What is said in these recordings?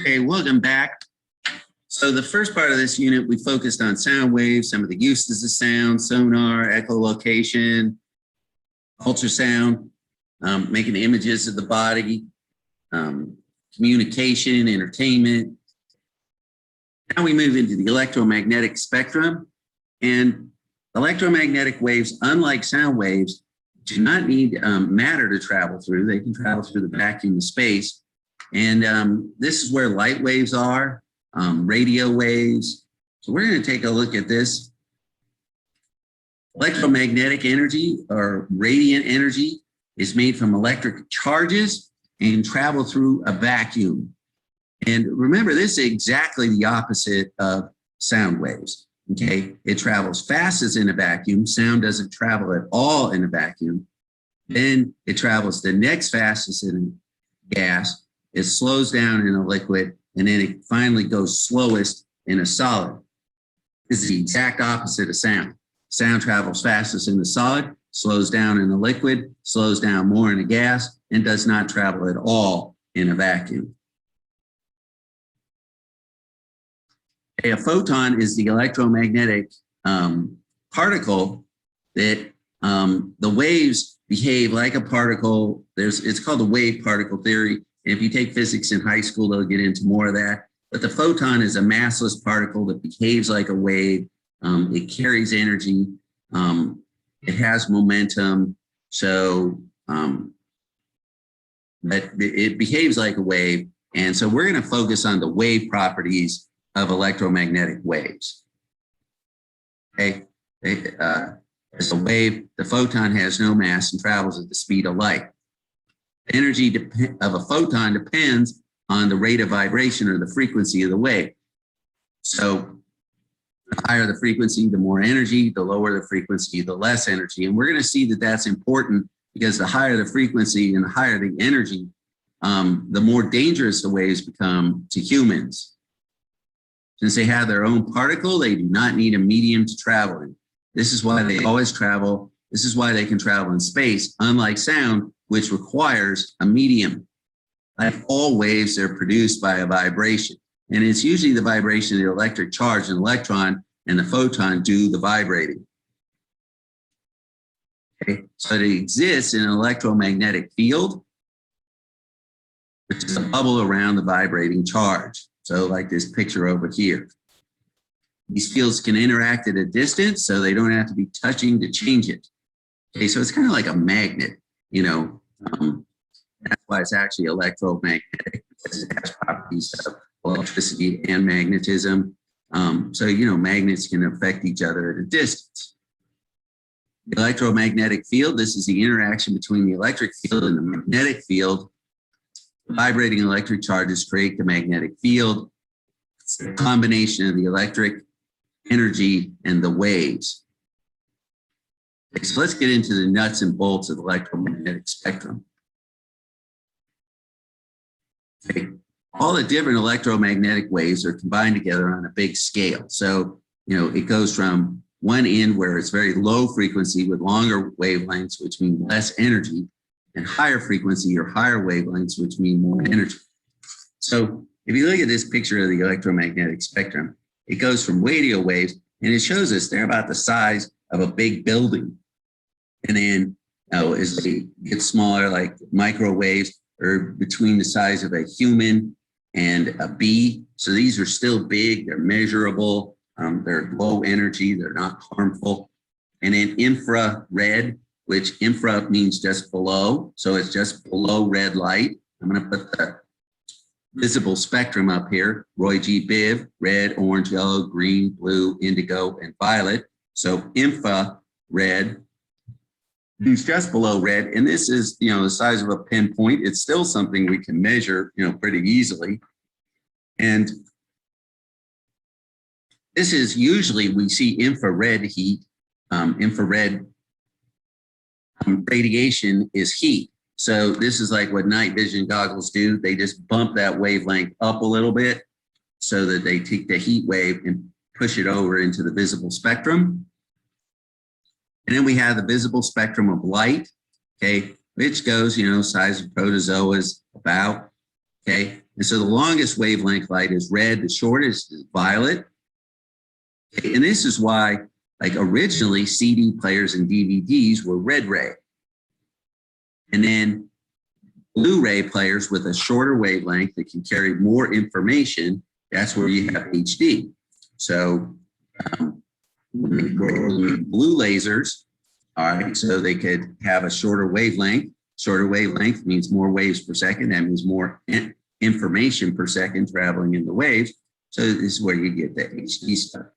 Okay, welcome back. So the first part of this unit, we focused on sound waves, some of the uses of sound, sonar, echolocation, ultrasound, making images of the body, communication, entertainment. Now we move into the electromagnetic spectrum. And electromagnetic waves, unlike sound waves, do not need matter to travel through. They can travel through the vacuum of space. And this is where light waves are, radio waves. So we're going to take a look at this. Electromagnetic energy or radiant energy is made from electric charges and travel through a vacuum. And remember, this is exactly the opposite of sound waves. Okay, it travels fastest in a vacuum. Sound doesn't travel at all in a vacuum. Then it travels the next fastest in gas. It slows down in a liquid, and then it finally goes slowest in a solid. This is the exact opposite of sound. Sound travels fastest in the solid, slows down in a liquid, slows down more in a gas, and does not travel at all in a vacuum. A photon is the electromagnetic particle that the waves behave like a particle. It's called the wave particle theory. And if you take physics in high school, they'll get into more of that. But the photon is a massless particle that behaves like a wave. It carries energy. It has momentum. So but it behaves like a wave. And so we're going to focus on the wave properties of electromagnetic waves. Okay, as a wave, the photon has no mass and travels at the speed of light. The energy of a photon depends on the rate of vibration or the frequency of the wave. So the higher the frequency, the more energy, the lower the frequency, the less energy. And we're going to see that that's important because the higher the frequency and the higher the energy, the more dangerous the waves become to humans. Since they have their own particle, they do not need a medium to travel in. This is why they always travel. This is why they can travel in space, unlike sound, which requires a medium. Like all waves, they're produced by a vibration. And it's usually the vibration of the electric charge, an electron, and the photon do the vibrating. Okay, so it exists in an electromagnetic field, which is a bubble around the vibrating charge. So like this picture over here. These fields can interact at a distance, so they don't have to be touching to change it. Okay, so it's kind of like a magnet, you know. That's why it's actually electromagnetic, because it has properties of electricity and magnetism. So, you know, magnets can affect each other at a distance. The electromagnetic field, this is the interaction between the electric field and the magnetic field. Vibrating electric charges create the magnetic field. It's the combination of the electric energy and the waves. Okay, so let's get into the nuts and bolts of the electromagnetic spectrum. Okay. All the different electromagnetic waves are combined together on a big scale. So, you know, it goes from one end where it's very low frequency with longer wavelengths, which mean less energy, and higher frequency or higher wavelengths, which mean more energy. So if you look at this picture of the electromagnetic spectrum, it goes from radio waves, and it shows us they're about the size of a big building. And then, you know, as they get smaller, like microwaves, are between the size of a human and a bee. So these are still big, they're measurable, they're low energy, they're not harmful. And then infrared, which infra means just below. So it's just below red light. I'm going to put the visible spectrum up here. Roy G. Biv, red, orange, yellow, green, blue, indigo, and violet. So infrared means just below red. And this is, you know, the size of a pinpoint. It's still something we can measure, you know, pretty easily. And this is usually, we see infrared heat, infrared radiation is heat. So this is like what night vision goggles do. They just bump that wavelength up a little bit so that they take the heat wave and push it over into the visible spectrum. And then we have the visible spectrum of light, okay, which goes, you know, size of protozoas about, okay. And so the longest wavelength light is red, the shortest is violet. And this is why, like originally, CD players and DVDs were red ray. And then Blu-ray players with a shorter wavelength that can carry more information, that's where you have HD. So blue lasers, all right, so they could have a shorter wavelength. Shorter wavelength means more waves per second. That means more information per second traveling in the waves. So this is where you get the HD stuff.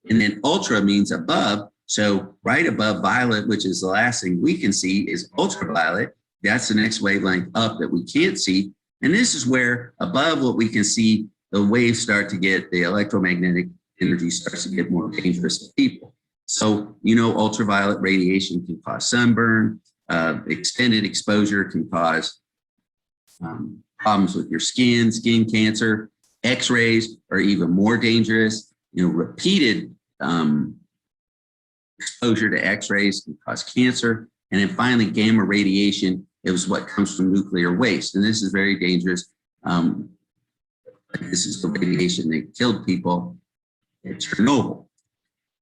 And then ultra means above. So right above violet, which is the last thing we can see, is ultraviolet. That's the next wavelength up that we can't see. And this is where above what we can see, the waves start to get, the electromagnetic energy starts to get more dangerous to people. So, you know, ultraviolet radiation can cause sunburn. Extended exposure can cause problems with your skin cancer. X-rays are even more dangerous. You know, repeated exposure to X-rays can cause cancer. And then finally, gamma radiation is what comes from nuclear waste. And this is very dangerous. This is the radiation that killed people at Chernobyl.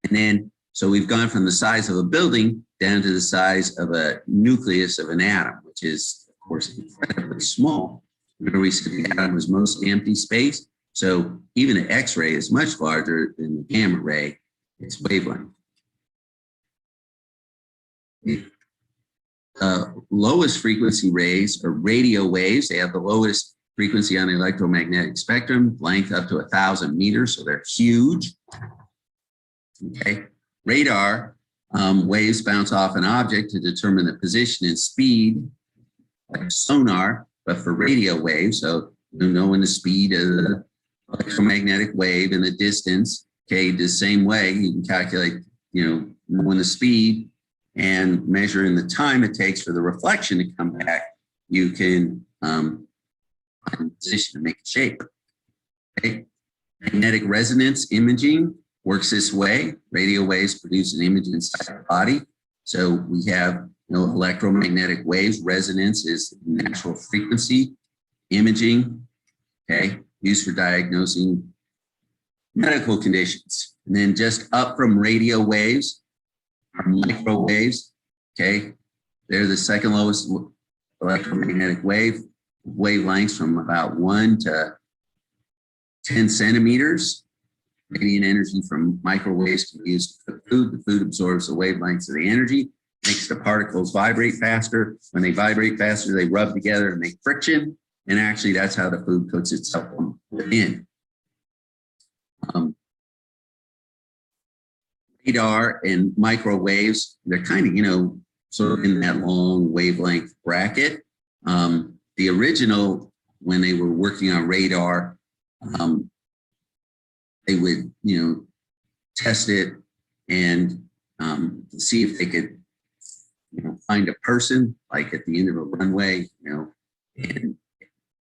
And then, so we've gone from the size of a building down to the size of a nucleus of an atom, which is, of course, incredibly small. Remember, we said the atom was mostly empty space. So even an X-ray is much larger than the gamma ray, its wavelength. Lowest frequency rays are radio waves. They have the lowest frequency on the electromagnetic spectrum, length up to 1,000 meters, so they're huge. Okay, radar waves bounce off an object to determine the position and speed, like sonar, but for radio waves, so knowing the speed of the electromagnetic wave and the distance, okay, the same way you can calculate, you know, knowing the speed and measuring the time it takes for the reflection to come back, you can find a position to make a shape. Okay? Magnetic resonance imaging works this way. Radio waves produce an image inside our body. So we have, you know, electromagnetic waves. Resonance is natural frequency. Imaging, okay, used for diagnosing medical conditions. And then just up from radio waves are microwaves, okay? They're the second lowest electromagnetic wavelengths from about 1 to 10 centimeters. Radiant energy from microwaves can be used to cook food. The food absorbs the wavelengths of the energy, makes the particles vibrate faster. When they vibrate faster, they rub together and make friction. And actually, that's how the food cooks itself in. Radar and microwaves, they're kind of, you know, sort of in that long wavelength bracket. The original, when they were working on radar, they would, you know, test it and see if they could, you know, find a person, like at the end of a runway, you know, and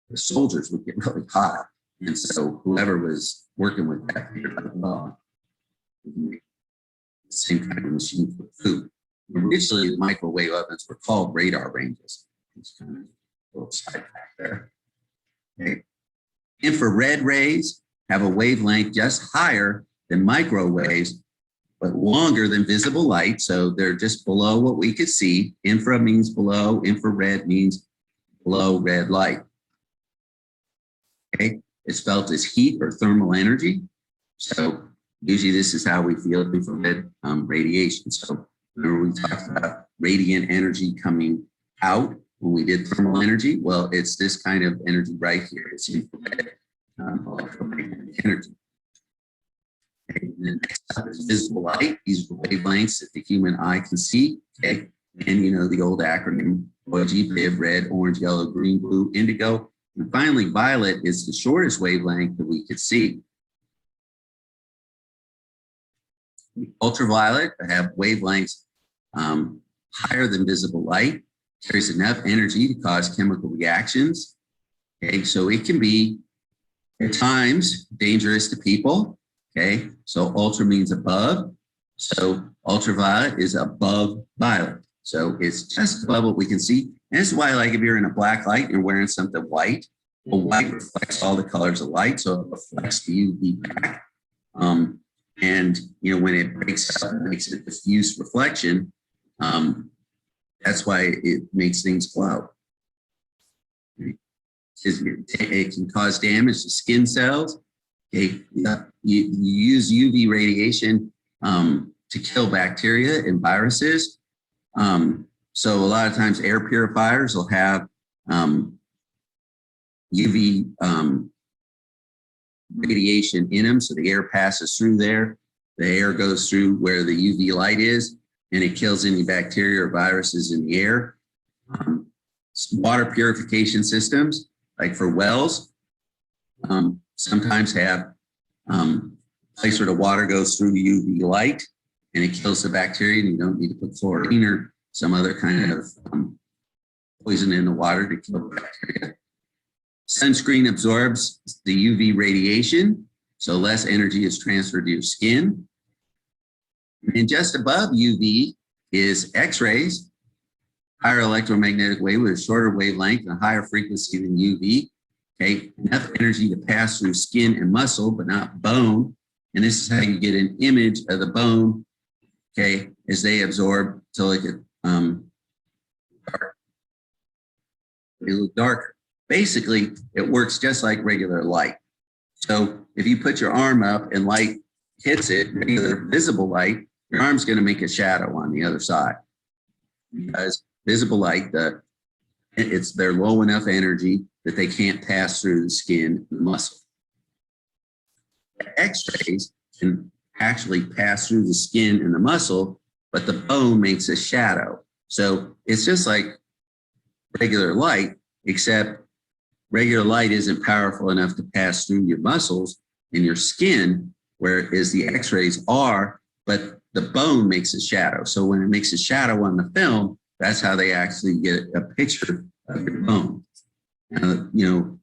the soldiers would get really hot. And so whoever was working with that, they're like, well, the same kind of machine for food. Originally, the microwave ovens were called radar ranges. It's kind of a little sidetrack there. Okay. Infrared rays have a wavelength just higher than microwaves, but longer than visible light. So they're just below what we could see. Infra means below, infrared means below red light. Okay, it's felt as heat or thermal energy. So usually this is how we feel infrared radiation. So remember we talked about radiant energy coming out when we did thermal energy. Well, it's this kind of energy right here. It's infrared electromagnetic energy. Okay, and then next up is visible light. These are the wavelengths that the human eye can see. Okay, and you know the old acronym RGB, red, orange, yellow, green, blue, indigo. And finally, violet is the shortest wavelength that we could see. Ultraviolet have wavelengths higher than visible light, carries enough energy to cause chemical reactions. Okay, so it can be at times dangerous to people. Okay, so ultra means above. So ultraviolet is above violet. So it's just above what we can see. And that's why, like, if you're in a black light and you're wearing something white, Well, white reflects all the colors of light, so it reflects the UV back. And when it breaks up, it makes a diffuse reflection. That's why it makes things glow. It can cause damage to skin cells. Okay, you use UV radiation to kill bacteria and viruses. So a lot of times air purifiers will have UV radiation in them, so the air passes through there. The air goes through where the UV light is, and it kills any bacteria or viruses in the air. Water purification systems, like for wells, sometimes have a place where the water goes through UV light, and it kills the bacteria, and you don't need to put chlorine or some other kind of poison in the water to kill bacteria. Sunscreen absorbs the UV radiation, so less energy is transferred to your skin. And just above UV is X-rays, higher electromagnetic wave with a shorter wavelength and a higher frequency than UV. Okay, enough energy to pass through skin and muscle, but not bone. And this is how you get an image of the bone, okay, as they absorb till it get dark. They look darker. Basically, it works just like regular light. So if you put your arm up and light hits it, regular visible light, your arm's going to make a shadow on the other side. Because visible light, they're low enough energy that they can't pass through the skin and the muscle. X-rays can actually pass through the skin and the muscle, but the bone makes a shadow. So it's just like regular light, except regular light isn't powerful enough to pass through your muscles and your skin, whereas the X-rays are, but the bone makes a shadow. So when it makes a shadow on the film, that's how they actually get a picture of your bone. And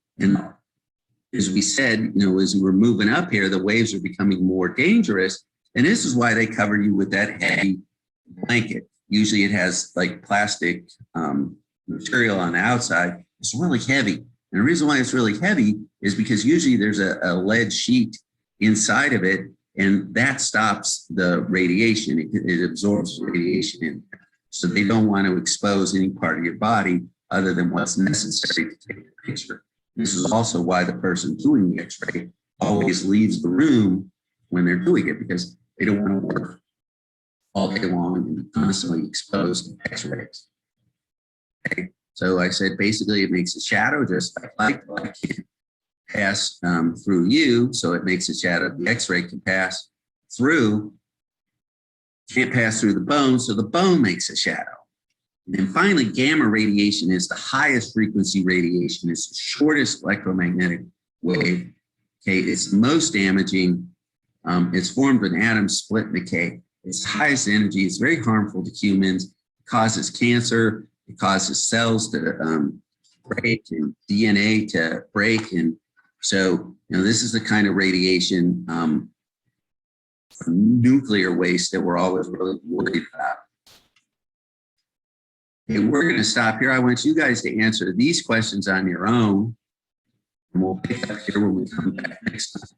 as we said, as we're moving up here, the waves are becoming more dangerous. And this is why they cover you with that heavy blanket. Usually it has like plastic material on the outside. It's really heavy. And the reason why it's really heavy is because usually there's a lead sheet inside of it, and that stops the radiation. It absorbs radiation in there. So they don't want to expose any part of your body other than what's necessary to take the picture. This is also why the person doing the X-ray always leaves the room when they're doing it, because they don't want to work all day long and be constantly exposed to X-rays. Okay. So I said, basically, it makes a shadow just like light. Light can pass through you, so it makes a shadow. The X-ray can pass through, can't pass through the bone, so the bone makes a shadow. And then finally, gamma radiation is the highest frequency radiation. It's the shortest electromagnetic wave. Okay, it's the most damaging. It's formed when atoms split and decay. It's the highest energy. It's very harmful to humans. It causes cancer. It causes cells to break and DNA to break. And so, this is the kind of radiation from nuclear waste that we're always really worried about. Okay, we're going to stop here. I want you guys to answer these questions on your own, and we'll pick up here when we come back next time.